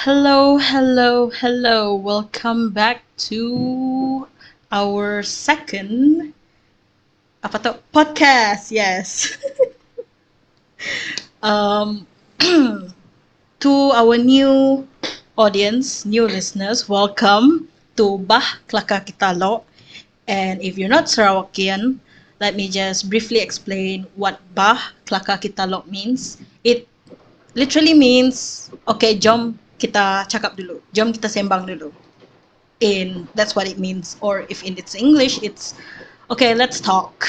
Hello, hello, hello. Welcome back to our second apa tuh podcast. Yes. um to our new audience, new listeners, welcome to Bah Klaka Kita Lo. And if you're not Sarawakian, let me just briefly explain what Bah Klaka Kita Lo means. It literally means okay, jom kita cakap dulu. Jom kita sembang dulu. That's what it means, or if in its English it's okay, let's talk.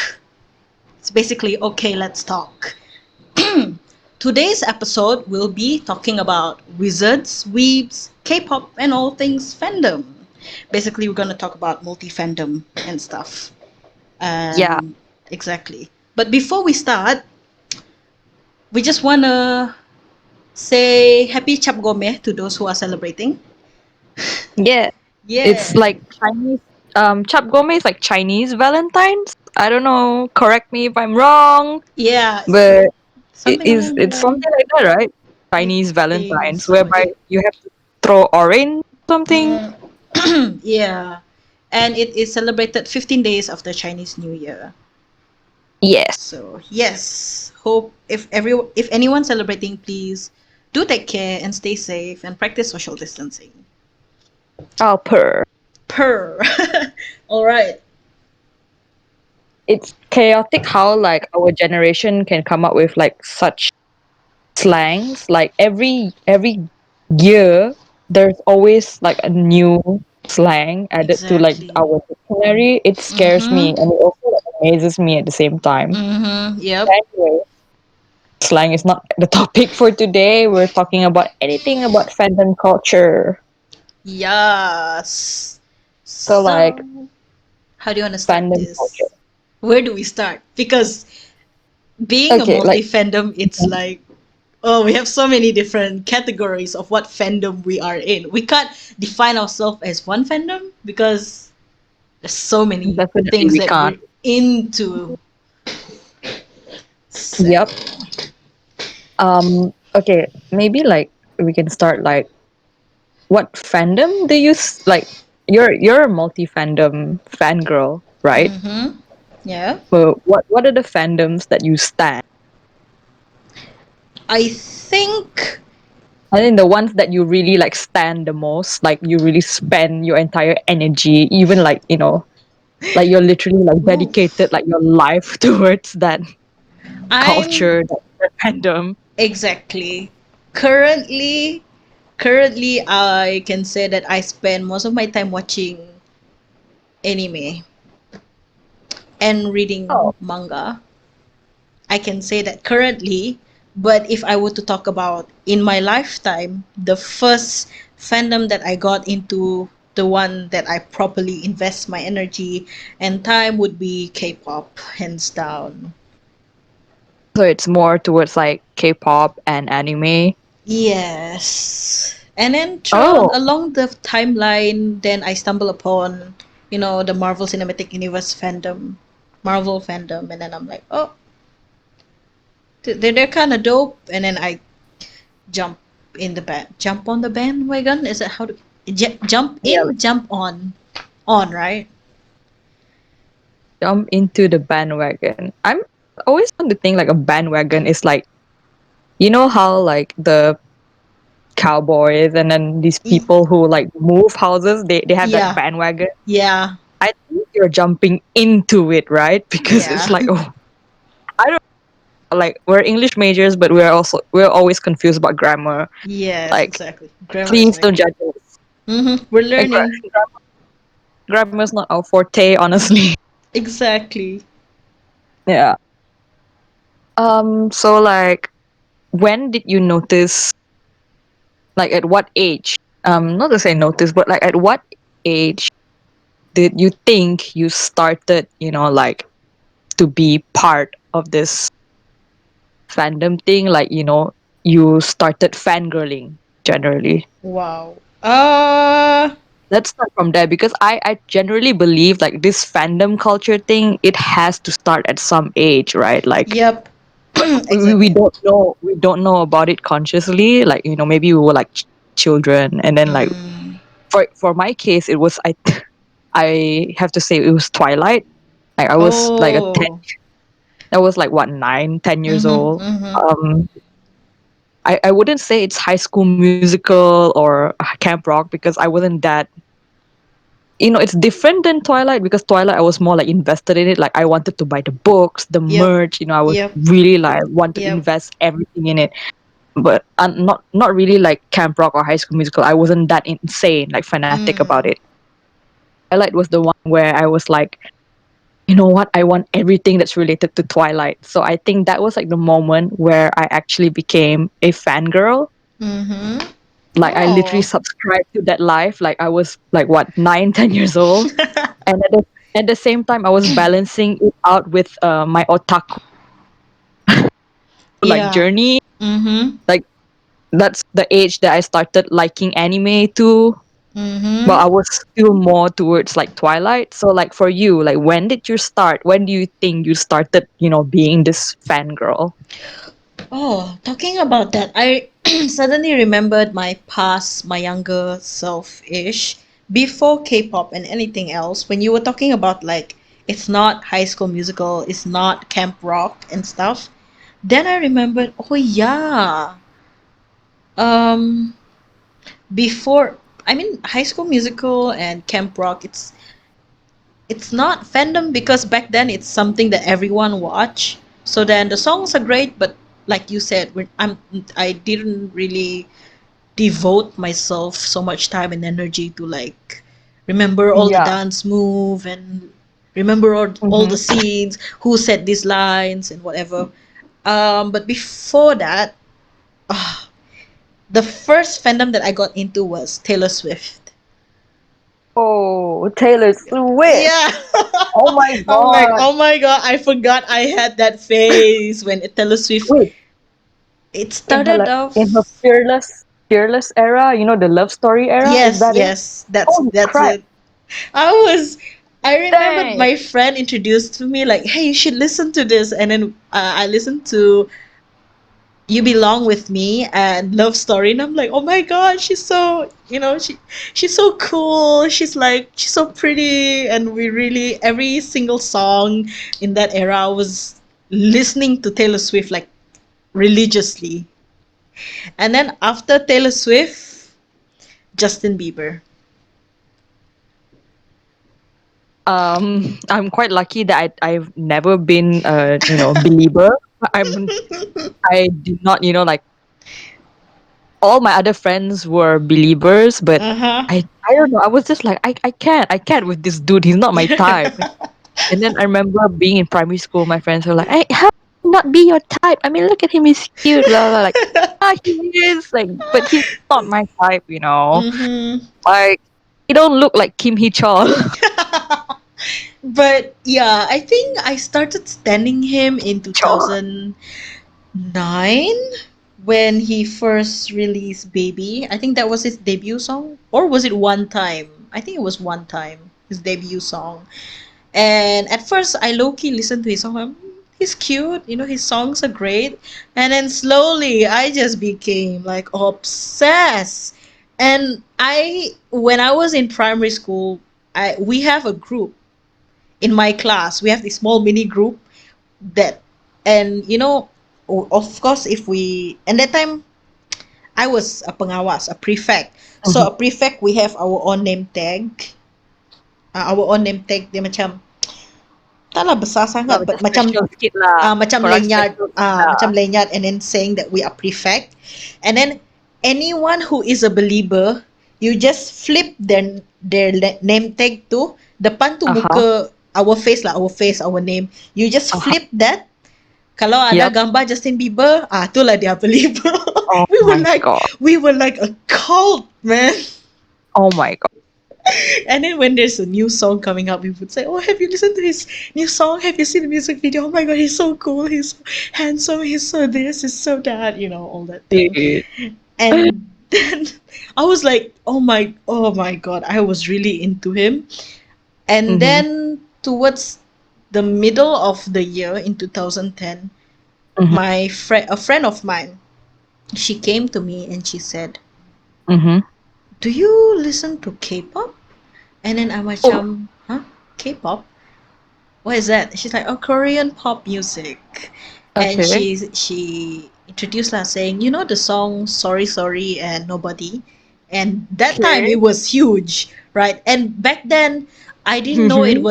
It's basically okay, let's talk. Today's episode will be talking about wizards, weebs, K-pop, and all things fandom. Basically, we're gonna talk about multi-fandom and stuff. Yeah, Exactly. But before we start, we just wanna say happy Chap Gomeh to those who are celebrating. yeah. It's Yeah. like Chinese. Chap Gome is like Chinese Valentine's. I don't know. Correct me if I'm wrong, Yeah. but Something along the it's line. something like that, right? I Chinese think Valentine's, so. whereby you have to throw orange something. Mm, yeah. And it is celebrated 15 days after Chinese New Year. Yes. So, yes. Hope if anyone celebrating, please do take care and stay safe and practice social distancing. Oh, per. Per. All right. It's chaotic how like our generation can come up with like such slangs. Like every year, there's always like a new slang added to like Exactly. our dictionary. It scares me Mhm. and it also like, amazes me at the same time. Mhm. Yep. Anyway, slang is not the topic for today. We're talking about anything about fandom culture. Yes. So like So, how do you want to start fandom culture. this? Where do we start? Because being a Okay, multi like fandom, it's like, oh, we have so many different categories of what fandom we are in. We can't define ourselves as one fandom because there's so many definitely things we that can't. we're into. So, Yep. Okay, maybe like we can start like what fandom do you like? You're a multi fandom fangirl, right? mm-hmm. Yeah. Well, what are the fandoms that you stand? I think, I think the ones that you really like stand the most, like you really spend your entire energy, even like like you're literally like dedicated oof, like your life towards that I'm culture, that fandom. exactly. Currently, currently, I can say that I spend most of my time watching anime and reading Oh, manga. I can say that currently, but if I were to talk about in my lifetime, the first fandom that I got into, the one that I properly invest my energy and time would be K-pop, hands down. so it's more towards like K-pop and anime. Yes. And then throughout Oh, along the timeline, then I stumble upon, the Marvel Cinematic Universe fandom, Marvel fandom, and then I'm like, oh, they're kind of dope. And then I jump jump on the bandwagon. Is that how to jump yeah, in, like jump on, right? jump into the bandwagon. I'm always want to think like a bandwagon is like how like the cowboys and then these Y- people who like move houses, they have that yeah, bandwagon. yeah, I think you're jumping into it, right? Because it's yeah. like, oh, I don't like we're English majors, but we're always confused about grammar. Yes, Like, exactly. Grammar is please like, don't judge us. we're Like, learning. grammar is not our forte, honestly. Exactly. Yeah. So like, when did you notice? Like, at what age? Not to say notice, but like, at what age did you think you started? Like to be part of this fandom thing. Like, you started fangirling generally. Wow. Let's start from there because I generally believe like this fandom culture thing, it has to start at some age, right? Like Yep. we Exactly. don't know about it consciously. Like, maybe we were like children. And then like Mm. for my case, it was I have to say it was Twilight. Like I was like a 10, Oh. I was like what 9, 10 years Mm-hmm. old. Mm-hmm. I wouldn't say it's High School Musical or Camp Rock because I wasn't that. It's different than Twilight because Twilight I was more like invested in it. Like I wanted to buy the books, the Yep. merch. I was Yep. really like want to Yep. invest everything in it. But not really like Camp Rock or High School Musical. I wasn't that insane, like fanatic about Mm. it. Twilight was the one where I was like, you know what? I want everything that's related to Twilight. So I think that was like the moment where I actually became a fangirl. Mm-hmm. Like I literally Oh. subscribed to that life. Like I was like what 9, 10 years old, and at the same time I was balancing it out with my otaku like Yeah. journey. Mm-hmm. Like that's the age that I started liking anime too. But Mm-hmm. I was still more towards like Twilight. So like for you, like when did you start? When do you think you started, being this fangirl? Oh, talking about that, I suddenly remembered my past, my younger self-ish, before K-pop and anything else. When you were talking about like it's not High School Musical, it's not Camp Rock and stuff. Then I remembered, oh yeah, um, before I mean High School Musical and Camp Rock, it's not fandom because back then it's something that everyone watch. So then the songs are great, but like you said, I didn't really devote myself so much time and energy to like remember all the Yeah. dance move and remember all Mm-hmm. the scenes, who said these lines and whatever. But before that, the first fandom that I got into was Taylor Swift. Oh, Taylor Swift. Yeah. Oh my I'm like, god. oh my god, I forgot I had that phase when Taylor Swift. Wait, It in her started like in her off. fearless era, the love story era, is Yes, that it? yes, Holy that's crap. it. I was. I remembered Dang. my friend introduced to me like, "Hey, you should listen to this," and then I listened to "You Belong with Me" and "Love Story," and I'm like, "Oh my god, she's so she's so cool. She's so pretty," and we really every single song in that era I was listening to Taylor Swift like religiously. And then after Taylor Swift, Justin Bieber. I'm quite lucky that I've never been a believer. I'm I did not like all my other friends were believers, but Uh-huh. I don't know. I was just like I can't with this dude. He's not my type. And then I remember being in primary school, my friends were like, "Hey, how can he not be your type? I mean, look at him, he's cute." Blah, blah, like, he is like, but he's not my type. Mm-hmm. Like, he don't look like Kim Hee Chol. But yeah, I think I started standing him in Chol. 2009 when he first released Baby. I think that was his debut song. Or was it One Time? I think it was One Time, his debut song. And at first, I low key listened to his song. He's cute, his songs are great. And then slowly, I just became like obsessed. And when I was in primary school, we have a group in my class. We have this small mini group that, and of course, if we, and that time I was a pengawas, a prefect. So Mhm. a prefect, we have our own name tag. Our own name tag, dia macam taklah besar Lah, sangat but macam macam special sikit lah. macam Korang lanyard, special sikit lah. macam lanyard, and then saying that we are prefect. And then anyone who is a believer, you just flip their name tag to depan tu Uh-huh. muka our face lah, our face, our name. You just Uh-huh. flip that. Kalau ada Yep. gambar Justin Bieber, itulah dia believer. Oh we were my like god. we were like a cult, man. Oh my god. And then when there's a new song coming up, we would say, "Oh, have you listened to his new song? Have you seen the music video? Oh my god, he's so cool. He's so handsome. He's so this. He's so that. All that thing." Dude. And then I was like, oh my god, I was really into him. And Mm-hmm. then towards the middle of the year in 2010, Mm-hmm. a friend of mine, she came to me and she said, Mm-hmm. Do you listen to K-pop? And then I Oh, macam, huh? K-pop? What is that? She's like, oh, Korean pop music. And okay. she introduced lah saying, you know the song Sorry Sorry and Nobody? And that time Okay. it was huge, right? And back then Mm-hmm. I didn't know it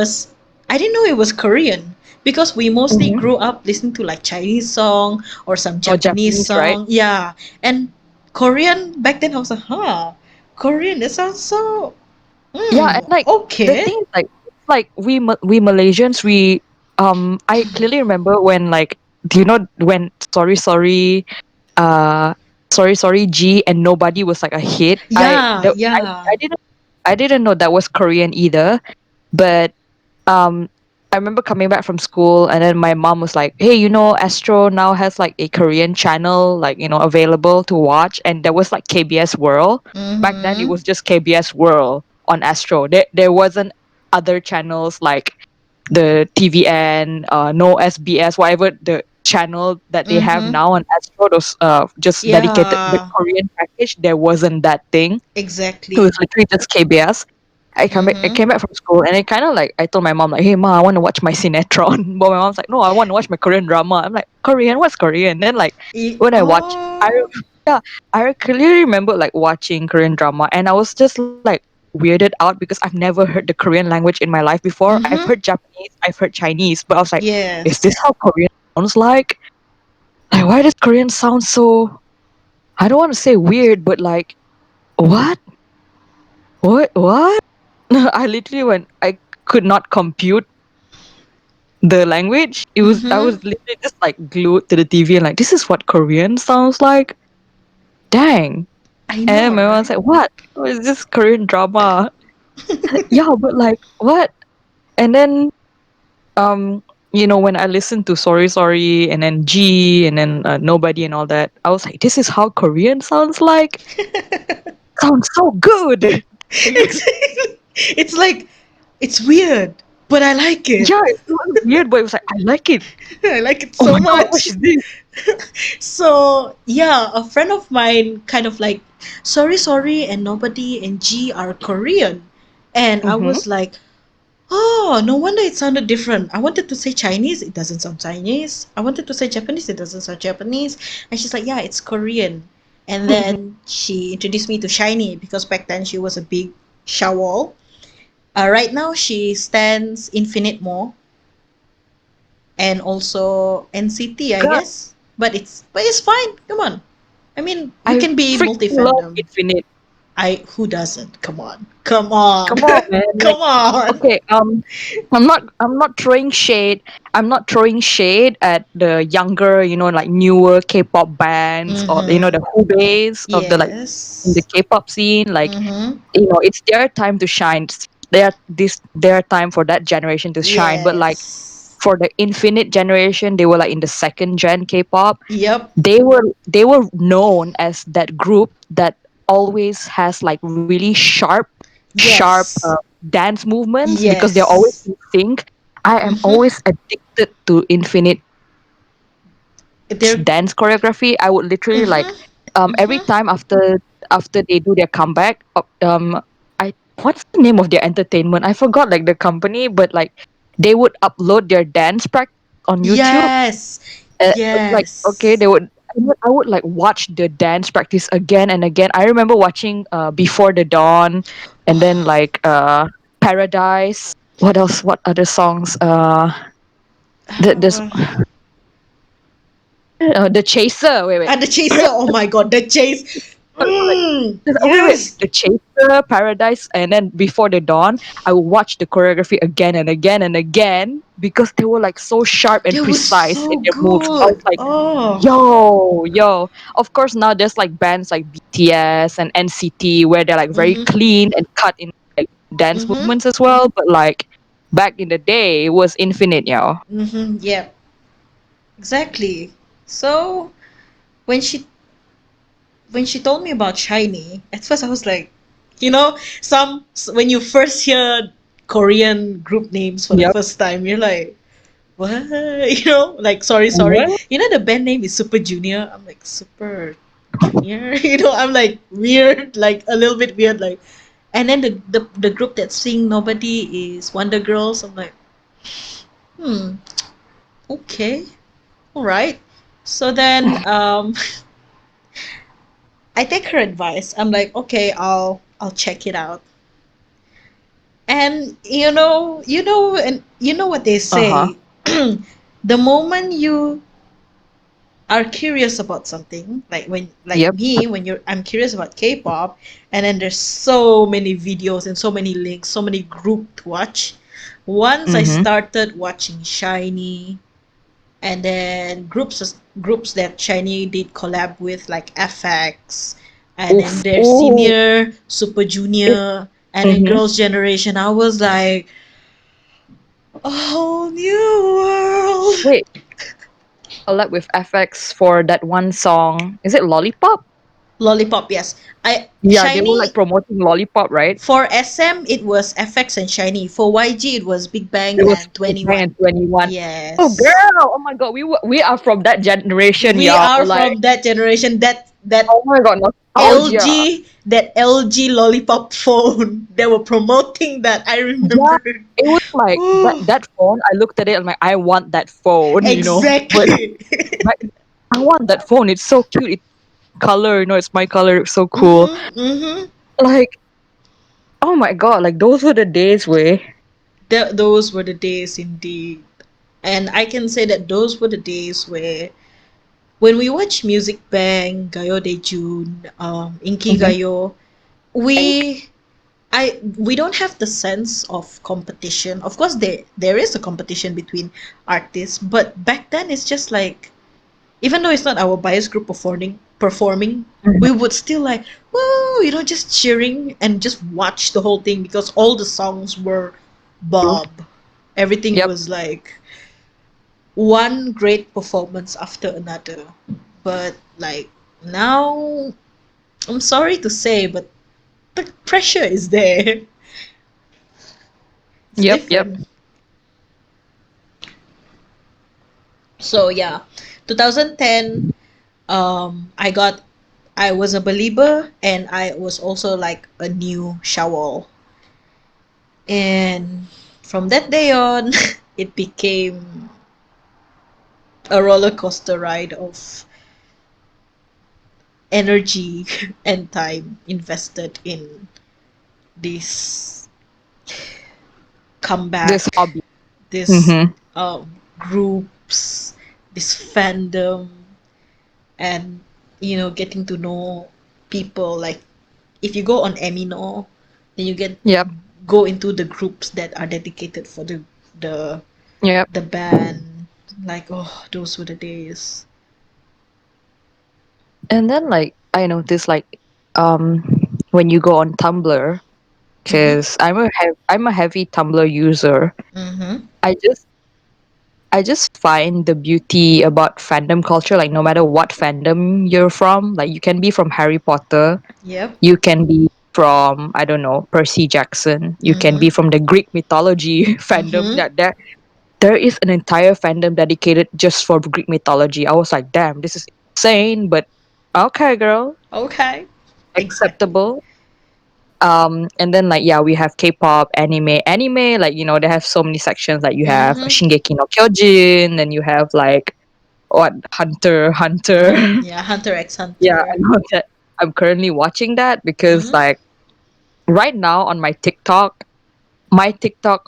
was Korean because we mostly Mm-hmm. grew up listening to like Chinese song or some Or Japanese Japanese, right? song. Yeah. And Korean back then I was like, huh, Korean, it sounds so Yeah, and like the okay. thing is like it's like we Malaysians I clearly remember when like do you know when uh sorry sorry G and Nobody was like a hit. Yeah, yeah. I didn't know that was Korean either, but um I remember coming back from school and then my mom was like, "Hey, you know, Astro now has like a Korean channel like, you know, available to watch." And there was like KBS World. Back then it Mm-hmm. was just KBS World on Astro. There wasn't other channels like the TVN, no SBS, whatever the channel that they have Mm-hmm. now on Astro, those just dedicated the Yeah, Korean package, there wasn't that thing. It was exactly. literally just KBS. I Mm-hmm. came back from school and it kind of like I told my mom like, "Hey ma, I want to watch my Sinetron." But my mom's like, "No, I want to watch my Korean drama." I'm like, "Korean? What's Korean?" Then like when I watch, Oh. yeah, I clearly remember like watching Korean drama and I was just like weirded out because I've never heard the Korean language in my life before. I've heard Mm-hmm. Japanese, I've heard Chinese, but I was like, "Is this Yes. how Korean sounds like? Like why does Korean sound so? I don't want to say weird, but like what? What?" I literally went. I could not compute the language. I was Mm-hmm. literally just like glued to the TV and like, this is what Korean sounds like. Dang. I know, And my mom's right? like, what? Oh, it's just Korean drama. Yeah, but like what? And then you know, when I listened to Sorry Sorry and then G and then Nobody and all that, I was like, this is how Korean sounds like. Sounds so good. Exactly. It's like it's weird, but I like it. Yeah, it was weird, but it was like, I like it. I like it Oh so my god, what much. is this? So yeah, a friend of mine kind of like sorry sorry and nobody and G are Korean. And I Mm-hmm. was like, oh, no wonder it sounded different. I wanted to say Chinese, it doesn't sound Chinese. I wanted to say Japanese, it doesn't sound Japanese. And she's like, yeah, it's Korean. And then she introduced me to Shiny because back then she was a big Shawol. Right now she stands Infinite More and also NCT, I God, guess. But it's fine. Come on. I mean, we I can be freaking love multi-fandom. Infinite. I Who doesn't? Come on. Come on. Come on, man. Like, Come on. okay, I'm not throwing shade. I'm not throwing shade at the younger, you know, like newer K-pop bands or you know Mhm. the Hubeis of the like in the Yes. K-pop scene. Like, Mhm. you know, it's their time to shine. Their time for that generation to shine. But like Yes. for the Infinite generation, they were like in the second gen K-pop. Yep. They were known as that group that always has like really sharp Yes. dance movements because they're always Yes. in sync. I am Mhm. always addicted to Infinite They're dance choreography. I would literally like mhm. every Mhm. time after they do their comeback, I what's the name of their entertainment? I forgot like the company, but like they would upload their dance practice on YouTube. Yes. Like okay, Yes. I would like watch the dance practice again and again. I remember watching Before the Dawn, and then like Paradise. What else? What other songs? This Uh, The Chaser. Wait, wait. and the chaser. Oh my god, the chase. Like, wait, Yes. The Chaser, Paradise, and then Before the Dawn. I would watch the choreography again and again and again because they were like so sharp and That was precise so in their moves. I was good. like, Oh. yo. Of course, now there's like bands like BTS and NCT where they're like very Mhm. clean and cut in like dance Mhm. movements as well. But like back in the day, it was Infinite, yo. Mhm. Yeah. Exactly. So when she told me about Shiny, at first I was like, some when you first hear Korean group names for the Yep. first time, you're like, what? Like sorry, sorry. What? The band name is Super Junior. I'm like, Super. Yeah, I'm like weird, like a little bit weird, like. And then the group that sing Nobody is Wonder Girls. I'm like, hmm, okay, all right. So then I take her advice. I'm like, okay, I'll check it out. And and you know what they Uh huh. say. The moment you are curious about something, like Yep. me, when you're I'm curious about K-pop, and then there's so many videos and so many links, so many group to watch. Once I Mm-hmm. started watching Shiny, and then groups that Shiny did collab with, like FX, and then Oof. their Ooh. senior Super It, Junior, and then mm-hmm. Girls' Generation. I was like, a whole new world. Wait, collab with FX for that one song. Is it Lollipop? Lollipop, yes. I Yeah, they were like Shiny. promoting Lollipop, right? For SM, it was FX and Shiny. For YG, it was Big Bang It was and Big Bang 21. and 21. Oh, Yes. girl! Oh my god, we are from that generation, We y'all. are Like, from that generation. That oh my god, nostalgia. LG Lollipop phone. They were promoting that. I Yeah, remember. it was like that phone. I looked at it. I'm like, I want that phone, But Exactly. like, I want that phone. It's so cute. It's color, it's my color. It's so cool. Mhm. Mhm. Like, oh my god, like those were the days where. Those were the days indeed. And I can say that those were the days where when we watch Music Bank, Gayo De Jun, Inki Mhm. Gayo, Thank. we we don't have the sense of competition. Of course, there is a competition between artists, but back then it's just like, even though it's not our bias group performing, Mhm. we would still like, woo, just cheering and just watch the whole thing because all the songs were Bob. Everything Yep. was like one great performance after another. But like now, I'm sorry to say, but the pressure is there. It's Yep. Yep. different. So yeah, 2010. I was a believer, and I was also like a new Shawol. And from that day on, it became a roller coaster ride of energy and time invested in this This comeback, hobby. this Mm-hmm. groups, this fandom, and getting to know people. Like, if you go on Emino, then you get Yep. go into the groups that are dedicated for the Yep. the band. Like, oh, those were the days. And then like I noticed like um when you go on Tumblr, Mhm. because I'm a heavy Tumblr user. Mhm. I just I just find the beauty about fandom culture. Like no matter what fandom you're from, like you can be from Harry Potter, Yep. you can be from I don't know Percy Jackson, you can be Mhm. from the Greek mythology fandom. Mhm. That there is an entire fandom dedicated just for Greek mythology. I was like, damn, this is insane, but okay, girl, Okay. Exactly. acceptable. And then like yeah, we have K-pop, anime, like they have so many sections. Like you have Mhm. Shingeki no Kyojin, then you have like what Hunter. Yeah, Hunter x Yeah, I Hunter. know that. I'm currently watching that because Mhm. like right now on my TikTok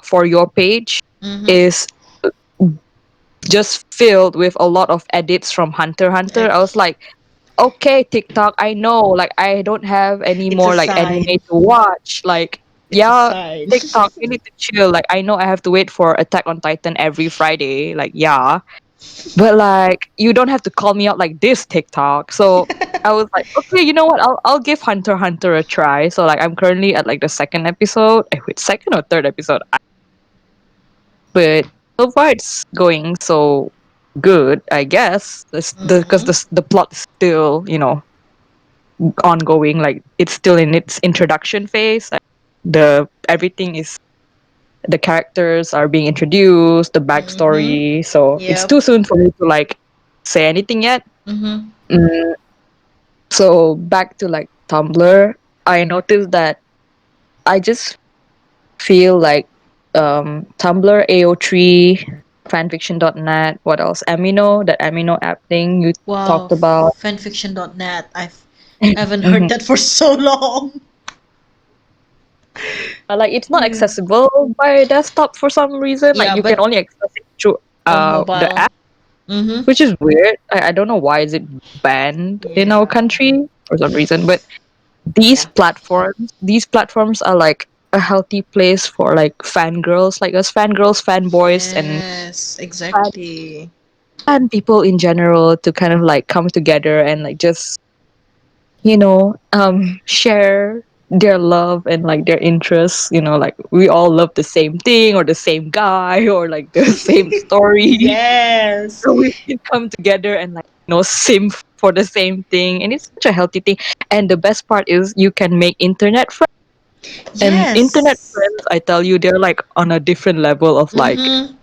for your page Mhm. is just filled with a lot of edits from Hunter. I was Ex- like, okay, TikTok, I know, like I don't have any It's a more like anime sign. to watch. Like, It's a yeah, sign. TikTok, you need to chill. Like, I know I have to wait for Attack on Titan every Friday. Like, yeah, but like you don't have to call me out like this, TikTok. So I was like, okay, you know what? I'll give Hunter a try. So like I'm currently at like the second episode. Wait, second or third episode? But so far it's going so good, I guess. Because Mhm. the plot is still ongoing. Like it's still in its introduction phase. Like, the everything is the characters are being introduced, the Mhm. backstory. So it's Yep. too soon for me to like say anything yet. Mhm. Mm, So back to like Tumblr, I noticed that I just feel like Tumblr, AO3, fanfiction.net, what else? Amino, that Amino app thing you Wow, talked about. fanfiction.net. I haven't heard that for so long. Yeah, like it's not Yeah. accessible by desktop for some reason. Like Yeah, you can but only access it through on the mobile. app, Mm-hmm. which is weird. I don't know why is it banned in our Yeah. country for some reason. But Yeah. these platforms are like a healthy place for like fangirls like us, fangirls, fanboys, and Yes, fan, exactly. fan people in general to kind of like come together and like just share their love and like their interests. Like we all love the same thing or the same guy or like the same story. Yes. So we can come together and like sim for the same thing, and it's such a healthy thing. And the best part is you can make internet friends. And internet Yes. friends, I tell you, they're like on a different level of like Mm-hmm.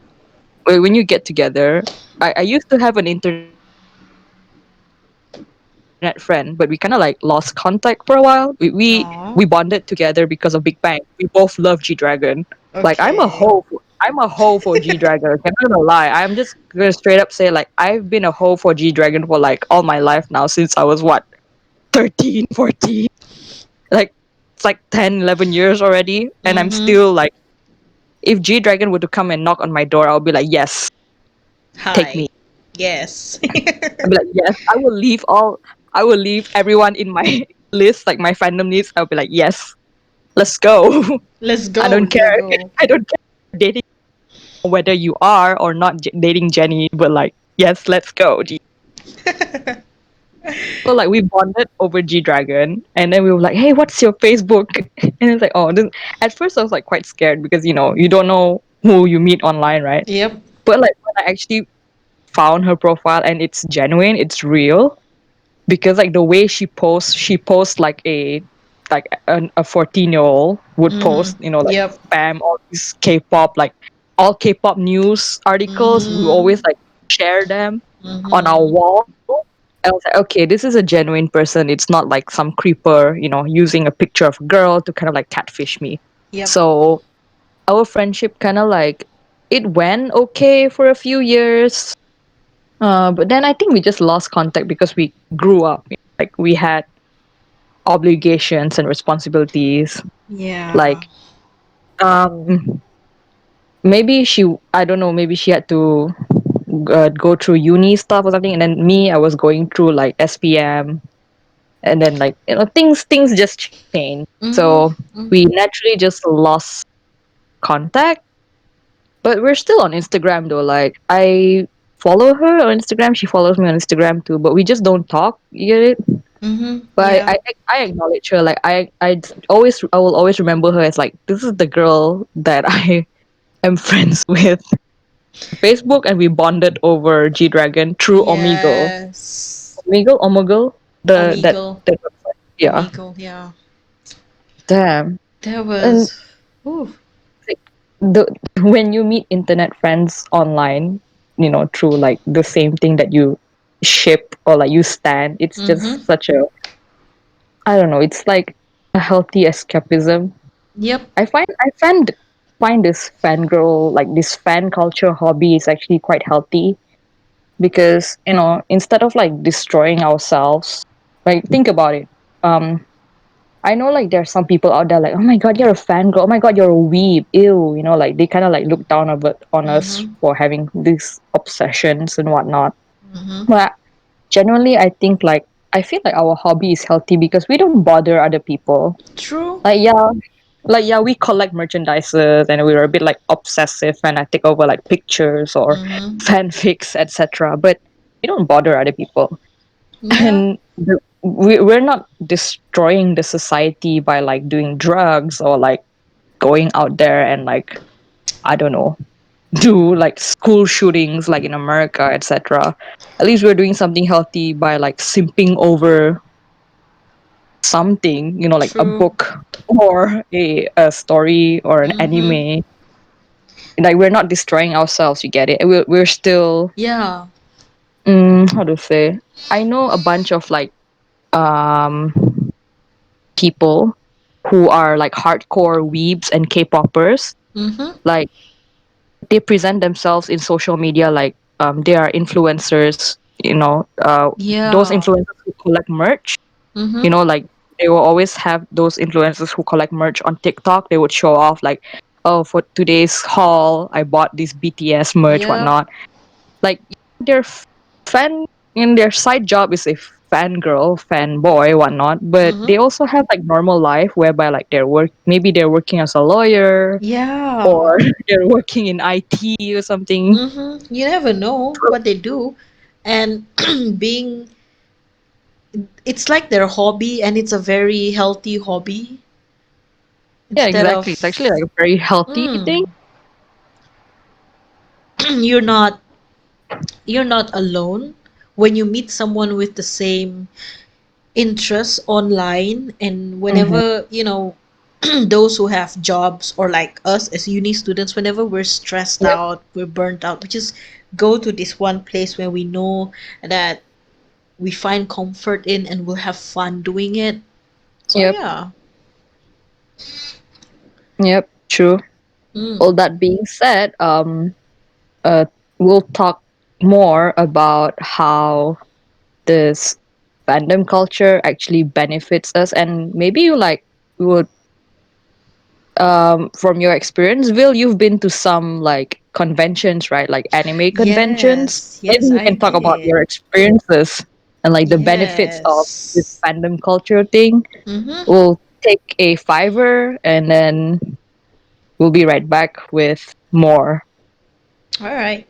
when you get together. I used to have an internet friend, but we kind of like lost contact for a while. We bonded together because of Big Bang. We both Oh, love G Dragon. Like I'm a hoe. okay. I'm a hoe for G Dragon. I'm not gonna lie. I'm just gonna straight up say like I've been a hoe for G Dragon for like all my life now since I was what 13, 14. Like it's like 10, 11 years already, and I'm Mm-hmm. still like, if G Dragon were to come and knock on my door, I'll be like, yes, take Hi. me. Yes. I'll be like, yes, I will leave everyone in my list, like my fandom list. I'll be like, yes, let's go. Let's I go. don't Let's care. go. I don't care dating whether you are or not dating Jenny, but like, yes, let's go. So like we bonded over G Dragon, and then we were like, "Hey, what's your Facebook?" And it's like, "Oh." At first, I was like quite scared because you don't know who you meet online, right? Yep. But like when I actually found her profile and it's genuine, it's real, because like the way she posts like a 14-year-old would Mm-hmm. post, like Yep. spam all these K-pop, like all K-pop news articles. We Mm-hmm. always like share them on our Mm-hmm. wall. I was like, okay, this is a genuine person. It's not like some creeper, using a picture of a girl to kind of like catfish me. Yep. So our friendship kind of like it went okay for a few years. But then I think we just lost contact because we grew up. Like we had obligations and responsibilities. Yeah. Like um, maybe I don't know, maybe she had to go through uni stuff or something, and then me, I was going through like SPM, and then like things just changed. So Mm-hmm. we naturally just lost contact, but we're still on Instagram though. Like I follow her on Instagram, she follows me on Instagram too, but we just don't talk. You get it? Mm-hmm. But Yeah. I acknowledge her. Like I will always remember her as like this is the girl that I am friends with on Facebook, and we bonded over G Dragon through Omegle. Yes. Omegle, the that Omegle. that website. Yeah, Omegle. Yeah. damn. There And was. Ooh. like, the when you meet internet friends online, through like the same thing that you ship or like you stand, it's Mm-hmm. just such a, I don't know, it's like a healthy escapism. Yep. I find this fangirl, like this fan culture hobby, is actually quite healthy because instead of like destroying ourselves, like think about it. um I know like there are some people out there like, oh my god, you're a fangirl, oh my god, you're a weeb, ew, like they kind of like look down a bit on us Mm-hmm. for having these obsessions and whatnot. Mm-hmm. But generally, I feel like our hobby is healthy because we don't bother other people. True. Like yeah, we collect merchandises and we're a bit like obsessive fanatic over like pictures or Mm-hmm. fanfics, etc. But we don't bother other people, Yeah. and we're not destroying the society by like doing drugs or like going out there and like, I don't know, do like school shootings like in America, etc. At least we're doing something healthy by like simping over something, like a True. book or a story or an Mm-hmm. anime. Like we're not destroying ourselves. You get it? We're still Yeah. how to say? I know a bunch of like um, people who are like hardcore weebs and K-poppers. Mm-hmm. Like they present themselves in social media like they are influencers. Those Yeah. influencers who collect merch. Mm-hmm. Like they will always have those influencers who collect merch on TikTok. They would show off like, oh, for today's haul, I bought this BTS merch, Yeah. whatnot. Like their fan in their side job is a fangirl, fanboy, whatnot. But Mm-hmm. they also have like normal life whereby like maybe they're working as a lawyer Yeah. or they're working in IT or something. Mm-hmm. You never know what they do. And being, it's like their hobby, and it's a very healthy hobby Yeah, instead exactly. It's actually of, like a very healthy thing. mm, you're not you're not alone when you meet someone with the same interests online. And Hmm. whenever, those who have jobs, or like us as uni students, whenever we're stressed Yep. out, we're burnt out, we just go to this one place where we know that we find comfort in, and we'll have fun doing it. So Yep. yeah. Yep. True. All Mm. that being said, uh, we'll talk more about how this fandom culture actually benefits us, and maybe you like would from your experience, Will, you've been to some like conventions, right? Like anime conventions. Yes, Maybe yes, you I can talk about did. your experiences and like the benefits of this Yes. fandom culture thing. Mm-hmm. We'll take a fiver and then we'll be right back with more. All right.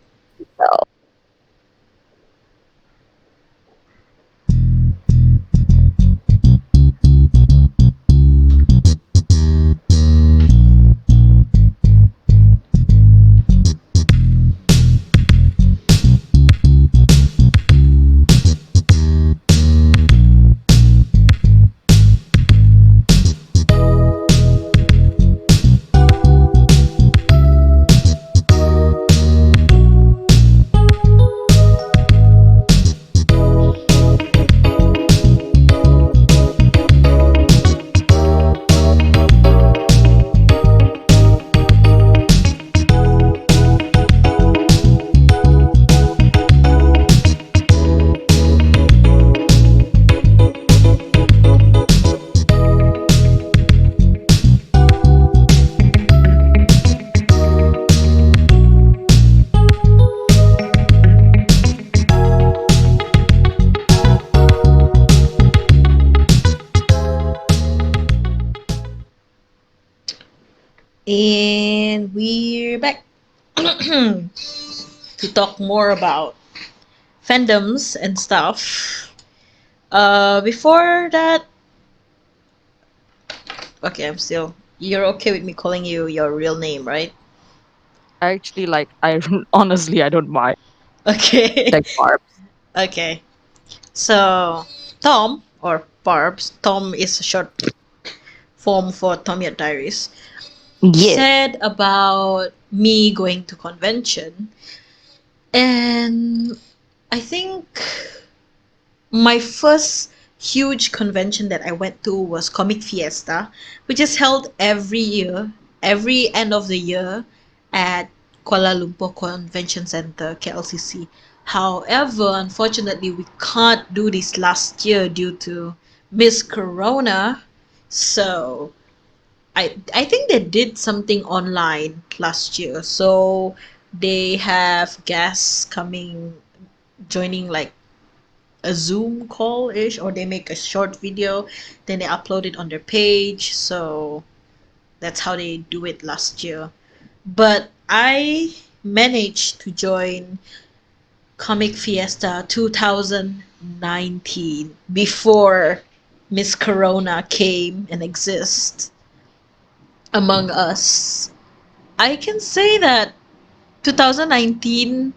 And we're back to talk more about fandoms and stuff. Before that, okay, You're okay with me calling you your real name, right? I actually like I honestly I don't mind Okay. like barbs. Okay. So, Tom, or Barbs, Tom is a short form for Tom Yet Diaries, Yeah. said about me going to convention. And I think my first huge convention that I went to was Comic Fiesta, which is held every year, every end of the year at Kuala Lumpur Convention Center, KLCC. However, unfortunately, we can't do this last year due to Miss Corona. So I think they did something online last year. So they have guests coming, joining like a Zoom call ish, or they make a short video, then they upload it on their page. So that's how they do it last year. But I managed to join Comic Fiesta 2019 before Miss Corona came and exist among us. I can say that 2019,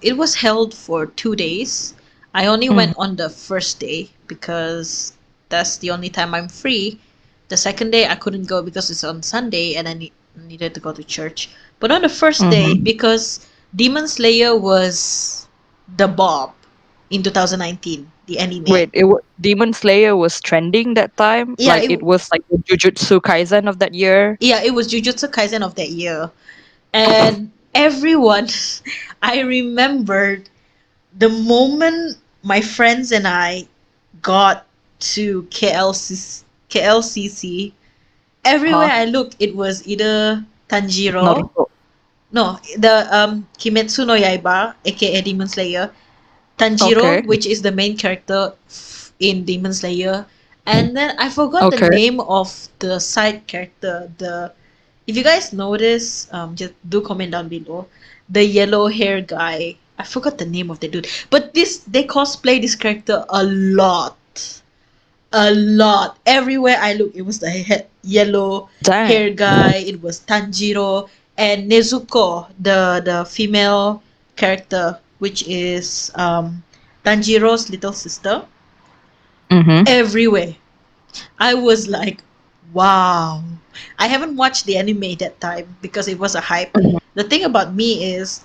it was held for 2 days. I only Mm, went on the first day because that's the only time I'm free. The second day I couldn't go because it's on Sunday and needed to go to church. But on the first day, mm-hmm. because Demon Slayer was the bomb. in 2019, the anime. Wait, Demon Slayer was trending that time. Yeah, Like it was like the Jujutsu Kaisen of that year. it was Jujutsu Kaisen of that year. And everyone, I remembered the moment my friends and I got to KLCC, everywhere Huh? I looked, it was either Tanjiro, Naruto. no, the Kimetsu no Yaiba, aka Demon Slayer, Okay. Tanjiro, which is the main character in Demon Slayer, and then I forgot the Okay. name of the side character. The If you guys notice, just do comment down below. The yellow hair guy. I forgot the name of the dude, but they cosplay this character a lot. Everywhere I look, it was the yellow Dang. hair guy. It was Tanjiro and Nezuko, the female character, which is Tanjiro's little sister. Mm-hmm. Everywhere, I was like, wow. I haven't watched the anime that time because it was a hype. Mm-hmm. The thing about me is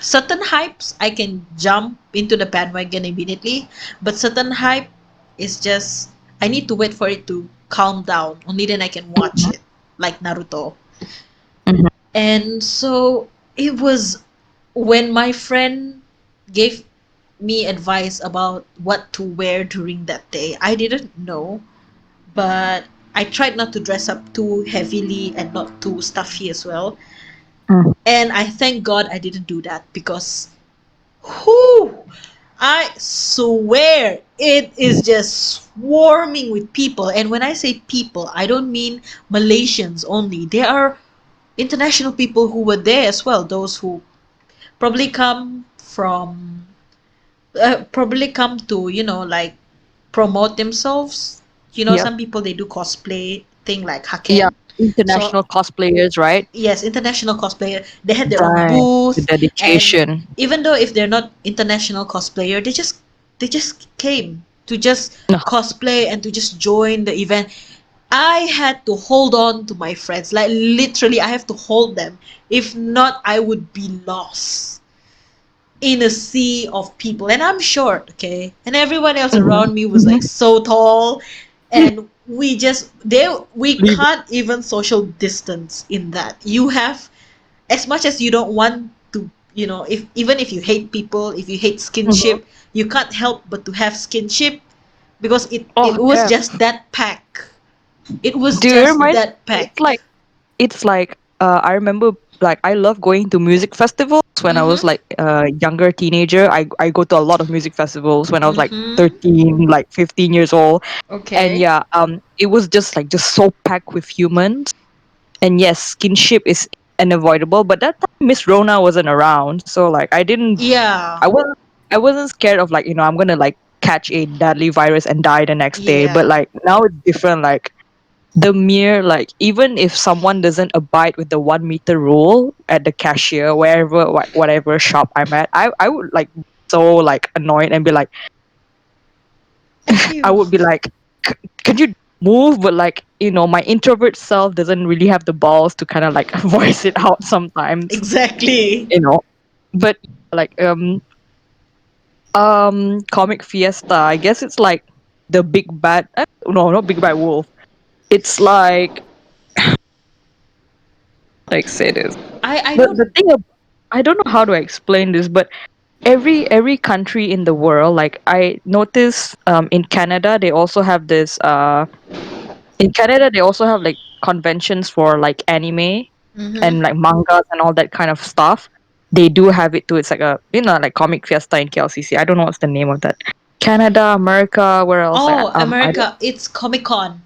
certain hypes I can jump into the bandwagon immediately, but certain hype is just I need to wait for it to calm down. Only then I can watch it, like Naruto. Mm-hmm. And so it was when my friend gave me advice about what to wear during that day. I didn't know, but I tried not to dress up too heavily and not too stuffy as well. Mm-hmm. And I thank God I didn't do that because whoo, I swear it is just swarming with people. And when I say people, I don't mean Malaysians only. There are international people who were there as well. Those who probably come from, probably come to, like promote themselves. Yep. Some people they do cosplay thing like Yeah. Haken. So International cosplayers, right? yes, international cosplayer. They had their own Dang. The booth, and dedication. even though if they're not international cosplayer, they just came to just No. cosplay and to just join the event. I had to hold on to my friends, like literally, I have to hold them. If not, I would be lost in a sea of people, and I'm short, okay, and everyone else Mm-hmm. around me was like Mm-hmm. so tall, and we Leave. can't even social distance in that. You have, as much as you don't want to, if even if you hate people, if you hate Mm-hmm. skinship, you can't help but to have skinship because it Oh, was damn. just that pack. It was Do you just remind? that It's pack. like I remember like I love going to music festivals when I was Mm-hmm. like a younger teenager. I go to a lot of music festivals when I was like Mm-hmm. 13, like 15 years old. And Okay. yeah, it was just so packed with humans. And yes, kinship is unavoidable, but that time Miss Rona wasn't around. So like Yeah. I wasn't I wasn't scared of like, I'm gonna like catch a deadly virus and die the next day. But Yeah. like now it's different. Like the mere like even if someone doesn't abide with the 1 meter rule at the cashier wherever whatever shop I'm at, I would like so like annoyed and be like F I you. would be like can you move, but like my introvert self doesn't really have the balls to kind of like voice it out sometimes, Exactly. you know but like comic fiesta, I guess it's like the big bad no, not big bad wolf. It's like say this. I The don't. thing I don't know how to explain this, but every country in the world, like I notice in Canada they also have this in Canada they also have like conventions for like anime Mm-hmm. and like mangas and all that kind of stuff. They do have it too. It's like a like comic fiesta in KLCC. I don't know what's the name of that. Canada, America, where else? Oh, I don't America, it's Comic Con.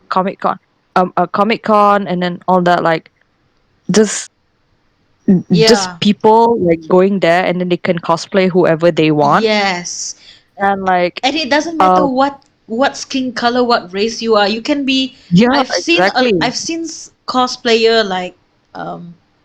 Comic Con, a Comic Con, and then all that like just Yeah. people like going there and then they can cosplay whoever they want. Yes. And like And it doesn't matter uh what skin color, what race you are. You can be. yeah, I've exactly. seen cosplayer like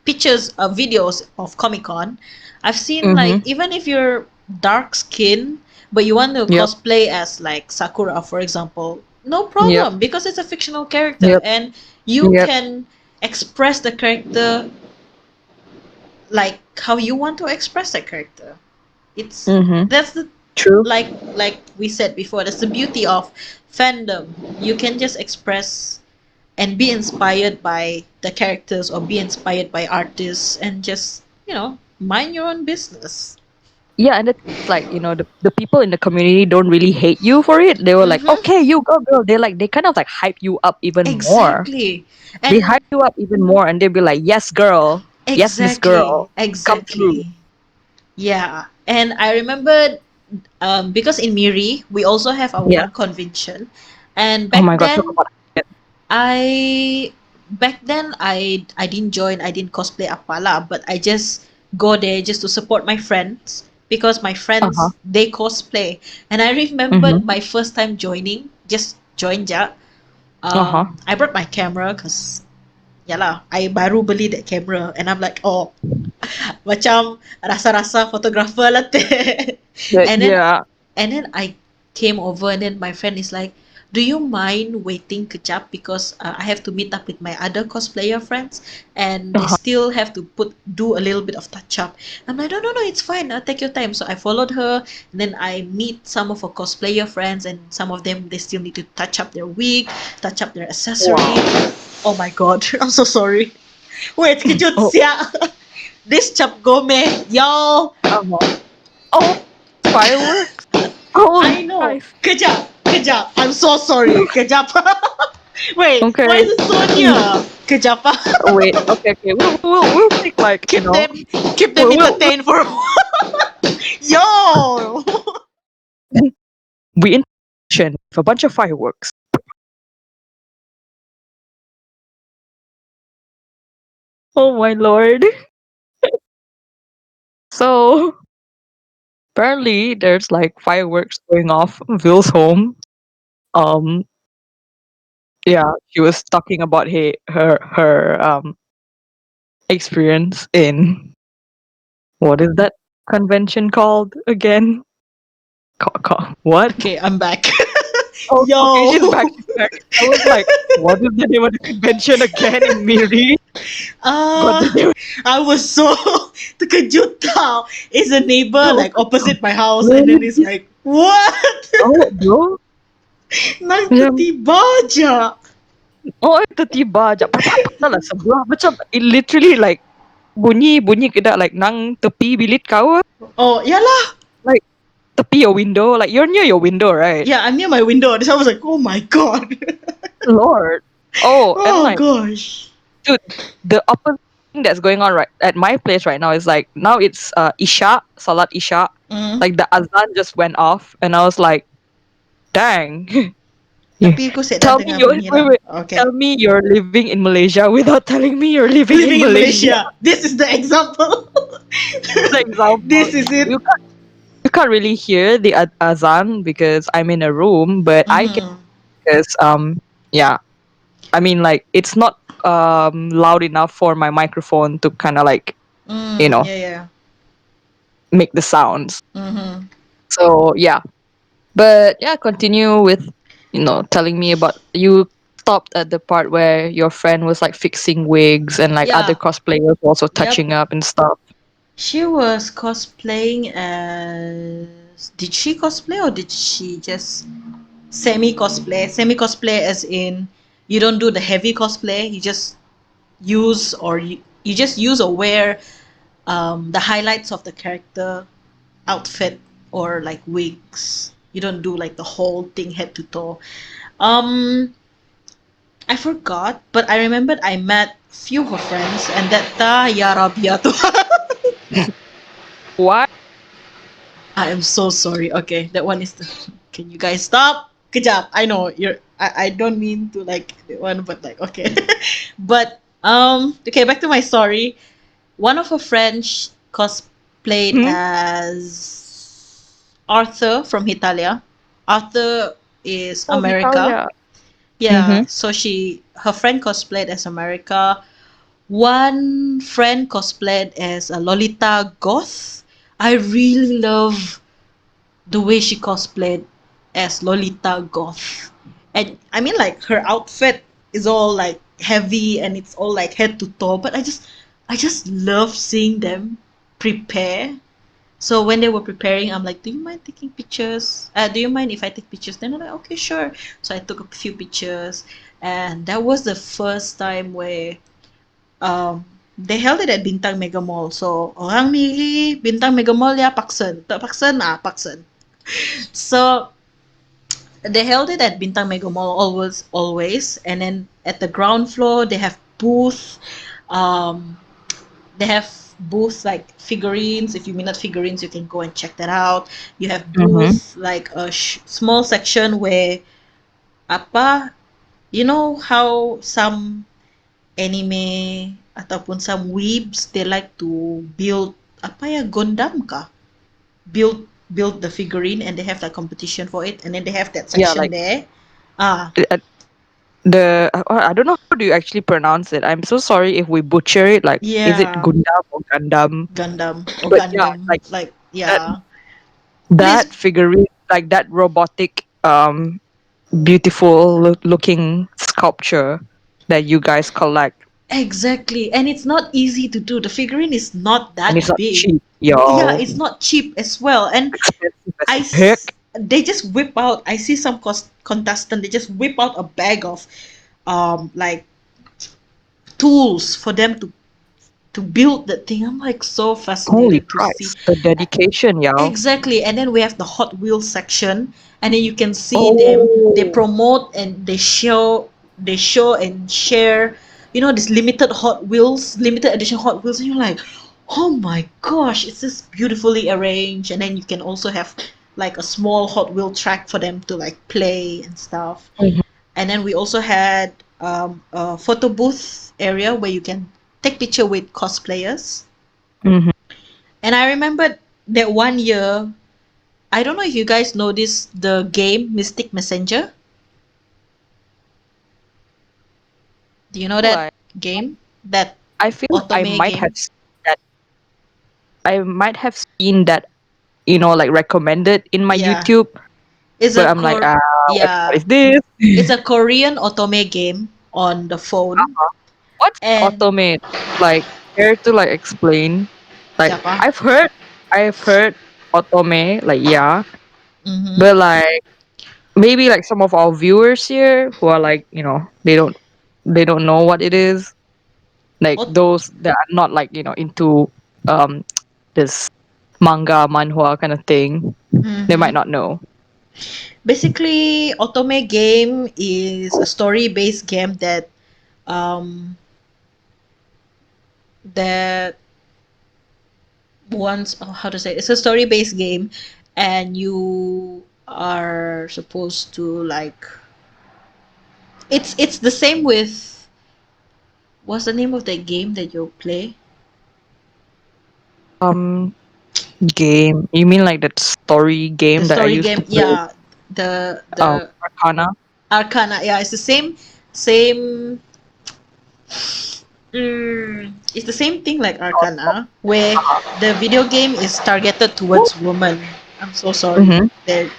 pictures, videos of Comic Con. I've seen like Mm-hmm. even if you're dark skin, but you want to Yep. cosplay as like Sakura, for example, no Yep. problem because it's a fictional character Yep. and you Yep. can express the character like how you want to express that character. It's Mm-hmm. that's the True. like we said before, that's the beauty of fandom. You can just express and be inspired by the characters or be inspired by artists and just, mind your own business. Yeah, and it's like, the people in the community don't really hate you for it. They were like, Mm-hmm. okay, you go, girl. They kind of like hype you up even more. Exactly. They hype And you up even more, and they'll be like, yes, girl. Yes, Miss exactly, Girl. Come through. exactly. Yeah. And I remember because in Miri, we also have our Yeah. own convention. And Oh my God, talk about it. I I didn't join, I didn't cosplay apala, but I just go there just to support my friends because my Uh-huh. friends they cosplay. And I remembered Mm-hmm. my first time joining, just join ja. Uh-huh. I brought my camera because ya lah, I baru beli that camera and I'm like, oh, macam rasa-rasa photographer lah teh. But and then yeah. and then I came over and then my friend is like, do you mind waiting kejap because I have to meet up with my other cosplayer friends and they Uh-huh. still have to do a little bit of touch up. I'm like, no, no, no, it's fine. Take your time. So I followed her and then I meet some of her cosplayer friends and some of them, they still need to touch up their wig, touch up their accessory. Wow. Oh my god, I'm so sorry. Wait, kejut Oh, siya. This chap gome, y'all. uh-huh. Oh, fireworks. Holy I know. Christ. Kejap, kejap. I'm so sorry. Kejap. Wait, why Okay. is it so near? Kejap. Wait. Okay. Okay. We'll take like keep them, keep them we'll entertained for. Yo. we intention a bunch of fireworks. Oh my lord. So apparently there's like fireworks going off in Will's home. Um yeah, she was talking about her experience in what is that convention called again? What? Okay, I'm back. Oh, okay, she's Yo. back. She's back. I was like, what is the name of the convention again in Miri? Got Uh, the name. I was so terkejut tau. It's a neighbor Oh like my god. opposite my house and then it's Really? like, what? Oh, bro. Nang Macam, tertiba je. oh, tiba-tiba je. Patah lah sebelah. Macam, it literally like, bunyi kedak like nang tepi bilik kau. Oh, ya lah. Like, tepi your window. Like, you're near your window, right? Yeah, I'm near my window. So I was like, oh my god. Lord. Oh, and Oh like, gosh. dude, the opposite thing that's going on right at my place right now is like, now it's Isha, Salat Isha. Mm. Like, the Azan just went off. And I was like, dang. Yeah. Tapi aku set dah Tell me dengar you're bunyi wait, lah. wait. Okay. Tell me you're living in Malaysia without telling me you're living in Living in Malaysia. Malaysia. This is the example. For example, This is it. you can't really hear the azan because I'm in a room, but I can Mm-hmm. because yeah, I mean like it's not loud enough for my microphone to kind of like you Mm, know yeah, yeah. make the sounds. Mm-hmm. So yeah, but yeah, continue with telling me about you stopped at the part where your friend was like fixing wigs and like other Yeah. cosplayers also Yep. touching up and stuff. She was cosplaying as. Did she cosplay or did she just semi cosplay? Semi cosplay as in you don't do the heavy cosplay. You just use or you just use or wear the highlights of the character outfit or like wigs. You don't do like the whole thing head to toe. Um, I forgot, but I remembered I met few of her friends and that ta ya Rabia tu. Why? I am so sorry. Okay, that one is the. Can you guys stop? Kejap. I know you're. I don't mean to like that one, but like okay. but okay, back to my story. One of her friends cosplayed Hmm? as Arthur from Italia. Arthur is Oh, America. Italia. Yeah, Mm-hmm. so her friend cosplayed as America. One friend cosplayed as a Lolita Goth. I really love the way she cosplayed as Lolita Goth. And I mean like her outfit is all like heavy and it's all like head to toe, but I just love seeing them prepare So when they were preparing, I'm like, "Do you mind taking pictures? Do you mind if I take pictures?" Then I'm like, "Okay, sure." So I took a few pictures, and that was the first time where they held it at Bintang Mega Mall. So orang milih Bintang Mega Mall ya paksen, tak paksen paksen. So they held it at Bintang Mega Mall always, and then at the ground floor they have booth. Um, they have booths like figurines. If you minat figurines, you can go and check that out. You have Mm-hmm. booth like a small section where apa, you know how some anime ataupun some weebs they like to build apa ya Gundam kah? Build the figurine and they have that competition for it and then they have that Yeah, section like there. Ah, I don't know how do you actually pronounce it. I'm so sorry if we butcher it. Like, is it yeah, Gundam or Gundam? Gundam or But yeah, Gundam like like that yeah. that Please figurine, like that robotic, beautiful looking sculpture that you guys collect, exactly. And it's not easy to do. The figurine is not and it's that not big. cheap, Yeah, yo. it's not cheap as well. And Expensive as heck. they just whip out. I see some contestant. They just whip out a bag of, like tools for them to build that thing. I'm like so Holy fascinated to see. Christ, the dedication, yo. Exactly. And then we have the Hot Wheels section, and then you can see them. They Oh, promote and they show and share, this limited edition Hot Wheels, and you're like, oh my gosh, it's just beautifully arranged. And then you can also have like a small Hot Wheel track for them to like play and stuff. hmm And then we also had a photo booth area where you can take picture with cosplayers. hmm And I remember that one year, I don't know if you guys know this, the game Mystic Messenger. Do you know that like game? That I feel like otome game? that. I might have seen that, like recommended in my Yeah. YouTube, It's but a I'm like, what yeah. is this? It's a Korean otome game on the phone. What's And automate? Like, care to like explain? Like, siapa? I've heard otome, like yeah, Mm-hmm. but like maybe like some of our viewers here who are like, they don't know what it is. Like Ot- those that are not like into um this manga manhwa kind of thing, they mm-hmm. might not know. Basically, otome game is a story-based game um that once how to say it? It's a story-based game, and you are supposed to like it's the same with what's the name of the game that you play? Um, Game. You mean like that story The game that I story used to game, play? yeah. The Arcana. Arcana, yeah. It's the same. It's the same thing like Arcana, where the video game is targeted towards women. I'm so sorry. Mm-hmm. They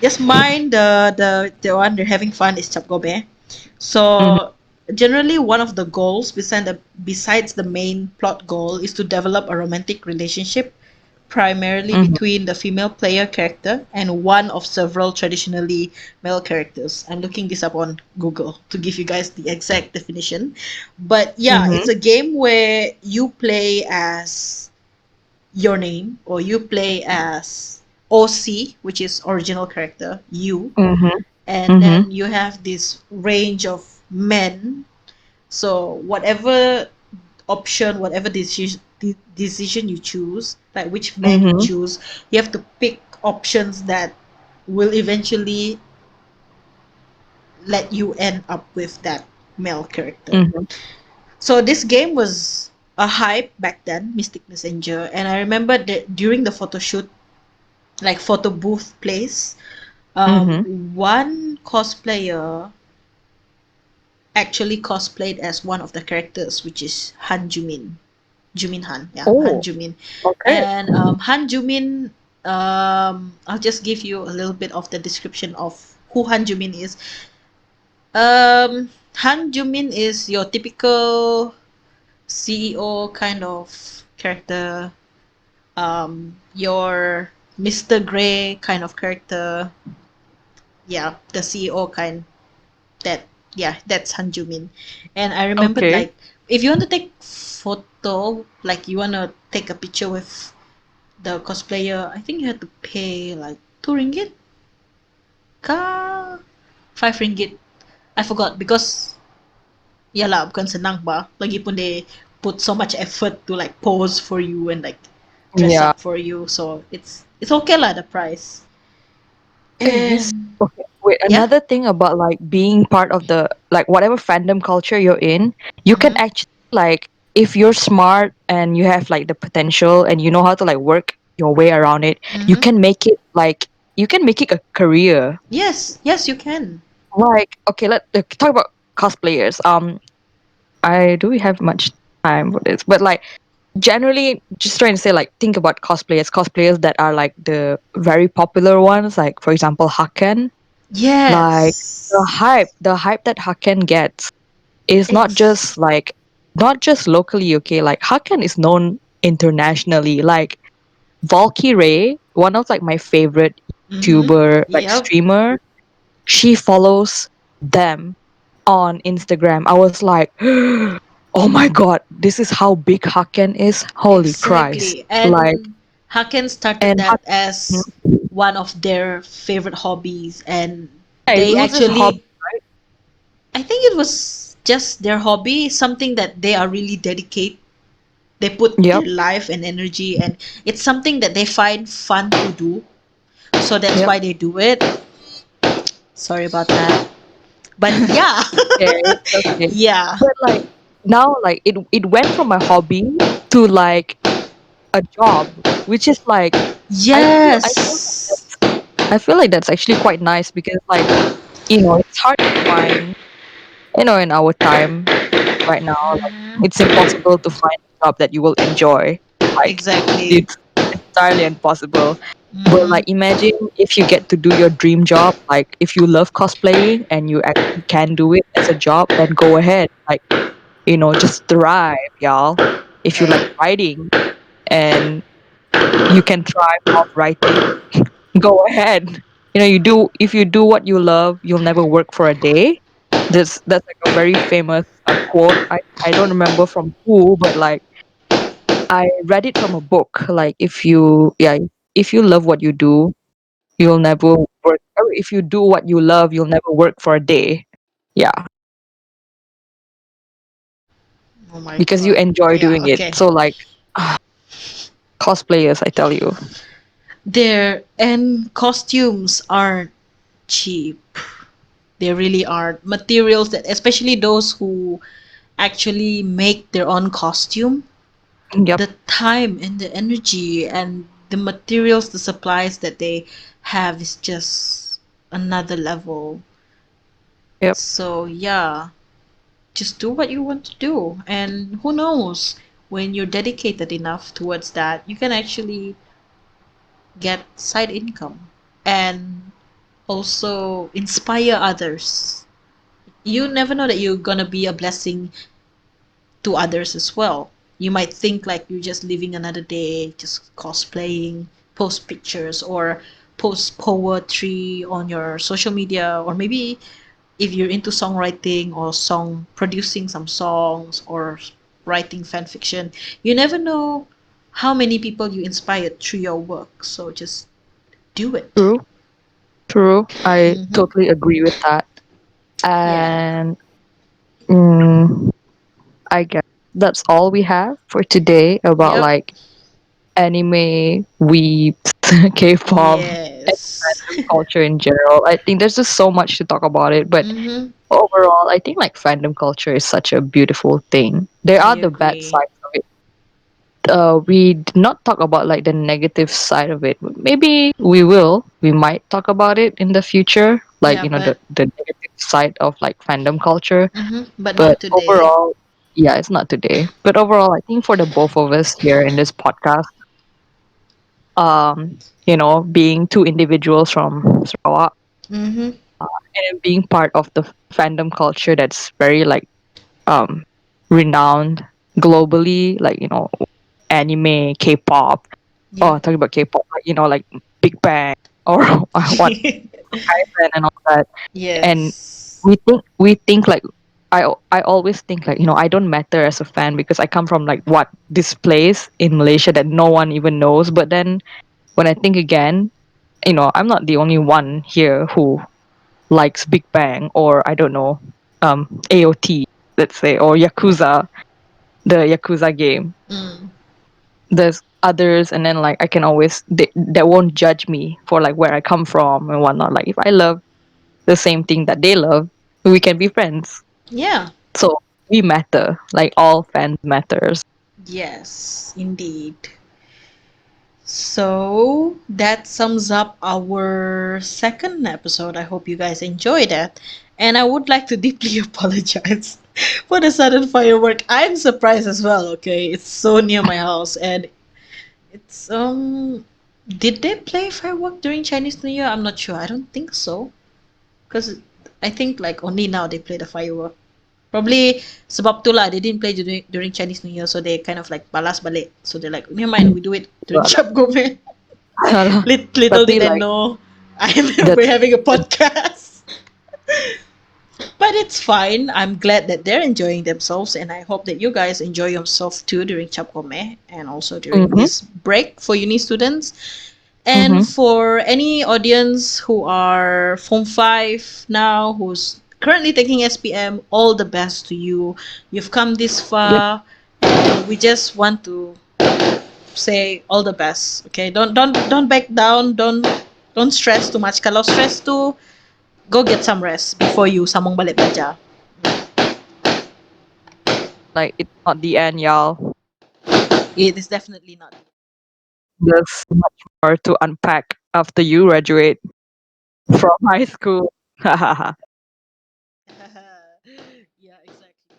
just mind the one they're having fun is Chap Gobe. Mm-hmm. So generally, one of the goals besides the main plot goal is to develop a romantic relationship, primarily Mm-hmm. between the female player character and one of several traditionally male characters. I'm looking this up on Google to give you guys the exact definition. But yeah, Mm-hmm. it's a game where you play as your name or you play as OC, which is original character, you, Mm-hmm. and Mm-hmm. then you have this range of men. So whatever option, whatever decision you choose, like which man you Mm-hmm. choose, you have to pick options that will eventually let you end up with that male character. Mm-hmm. So this game was a hype back then, Mystic Messenger, and I remember that during the photo shoot, like photo booth place, Mm-hmm. one cosplayer actually cosplayed as one of the characters, which is Han Jumin. Jumin Han, yeah, Han Oh, Jumin. okay. And Han Jumin, I'll just give you a little bit of the description of who Han Jumin is. Han Jumin is your typical CEO kind of character. your Mr. Grey kind of character. Yeah, the CEO kind. That yeah, that's Hanjumin. And I remembered Okay. like if you want to take photo, like you want to take a picture with the cosplayer, I think you had to pay like 2 ringgit, ka 5 ringgit. I forgot because ya lah bukan senang ba. Lagipun they put so much effort to like pose for you and like dress Yeah. up for you, so it's okay lah the price. Yes. And Okay. Wait, yeah. another thing about like being part of the like whatever fandom culture you're in, you can Mm-hmm. actually like if you're smart and you have like the potential and you know how to like work your way around it, you Mm-hmm. can make it like you can make it a career. Yes, yes, you can. Like okay, let's talk about cosplayers. I do we have much time for this, but like generally just trying to say like think about cosplayers that are like the very popular ones, like for example Haken. Like Yes. the hype that Haken gets is Ex- not just locally, okay? Like Haken is known internationally. Like Valkyrie, one of like my favorite mm-hmm. YouTuber, like Yep. streamer, she follows them on Instagram. I was like, oh my god, this is how big Haken is. Holy Christ. Exactly. Like And Haken started and that as one of their favorite hobbies, and it they was his hobby, actually, right? I think it was just their hobby, something that they are really dedicate. They put their Yep. life and energy, and it's something that they find fun to do. So that's Yep. why they do it. Sorry about that. But yeah. Okay, it's okay. Yeah. But like now, like it went from a hobby to like a job, which is like Yes. I feel like that's actually quite nice because like it's hard to find in our time right now like it's impossible to find a job that you will enjoy. Like Exactly. it's entirely impossible. But Mm-hmm. like imagine if you get to do your dream job, like if you love cosplaying and you actually can do it as a job, then go ahead. Like just thrive, y'all. If you like writing and you can thrive off writing, go ahead. If you do what you love, you'll never work for a day. That's like a very famous quote. I don't remember from who, but like I read it from a book. Like if you love what you do, you'll never work. Or if you do what you love, you'll never work for a day. Yeah, Oh my because you god. enjoy Yeah, doing it. okay. So like cosplayers, I tell you. Their and costumes aren't cheap. They really aren't. Materials that, especially those who actually make their own costume, Yep, the time and the energy and the materials, the supplies that they have is just another level. yep. So yeah, just do what you want to do, and who knows, when you're dedicated enough towards that, you can actually get side income and also inspire others. You never know that you're gonna be a blessing to others as well. You might think like you're just living another day, just cosplaying, post pictures, or post poetry on your social media, or maybe if you're into songwriting or song producing some songs or writing fan fiction, you never know how many people you inspired through your work. So just do it. True, true. I Mm-hmm. totally agree with that. Yeah. And mm, I guess that's all we have for today about Yep. like anime, weebs, K-pop, and Yes. fandom culture in general. I think there's just so much to talk about it, but Mm-hmm. overall, I think like fandom culture is such a beautiful thing. There I are the bad agree. sides of it. We did not talk about like the negative side of it. Maybe we will. We might talk about it in the future, like Yeah, the negative side of like fandom culture. but But not today. overall, yeah, it's not today. But overall, I think for the both of us here in this podcast, being two individuals from Sarawak Mm-hmm. and being part of the fandom culture that's very like um renowned globally, like anime, K-pop. Yeah. oh, talking about K-pop, like, like Big Bang or what Hypen and all that. And Yes. we think like I always think like, I don't matter as a fan because I come from like what this place in Malaysia that no one even knows. But then when I think again, I'm not the only one here who likes Big Bang or I don't know, AOT, let's say, or Yakuza, the Yakuza game. Mm. There's others, and then like I can always they won't judge me for like where I come from and whatnot. Like if I love the same thing that they love, we can be friends. Yeah. So we matter. Like all fans matters. Yes, indeed. So that sums up our second episode. I hope you guys enjoyed it. And I would like to deeply apologize for the sudden firework. I'm surprised as well, okay? It's so near my house and it's did they play firework during Chinese New Year? I'm not sure. I don't think so. Cause I think like only now they play the firework. Probably sebab tu lah they didn't play during Chinese New Year, so they kind of like balas balik. So they're like, never mind, we do it during Cap Gome. Little Tapi did I like know, the we're having a podcast. But it's fine. I'm glad that they're enjoying themselves, and I hope that you guys enjoy yourself too during Cap Gome and also during mm-hmm, this break for uni students. And mm-hmm. for any audience who are Form 5 now, who's currently taking SPM, all the best to you. You've come this Yep. far, and we just want to say all the best. Okay, don't back down. Don't stress too much. Kalau stress too, go get some rest before you sambung balik belajar. Like it's not the end, y'all. It is definitely not. There's much more to unpack after you graduate from high school. Yeah, exactly.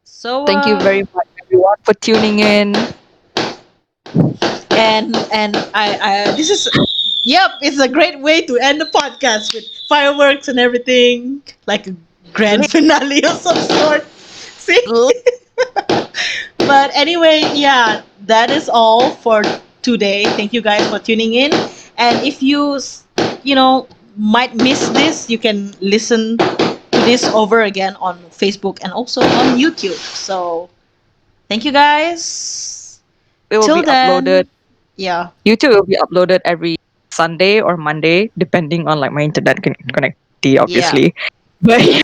So Thank you very much, everyone, for tuning in. and I this is yep, it's a great way to end the podcast with fireworks and everything, like a grand finale of some sort. See? But anyway, yeah, that is all for today. Thank you guys for tuning in. And if you, might miss this, you can listen to this over again on Facebook and also on YouTube. So thank you guys. It will Till be uploaded. then, yeah. YouTube will be uploaded every Sunday or Monday, depending on like my internet connectivity, Yeah. obviously. But Yeah.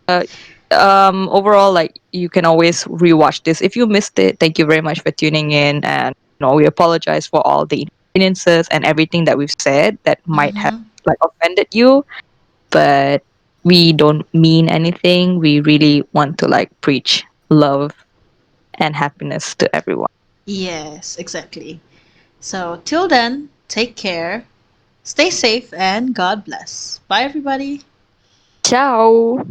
uh, overall, like you can always rewatch this if you missed it. Thank you very much for tuning in, and we apologize for all the inconveniences and everything that we've said that might have Mm-hmm. like offended you, but we don't mean anything. We really want to like preach love and happiness to everyone. Yes, exactly. So till then, take care, stay safe, and God bless. Bye, everybody. Ciao.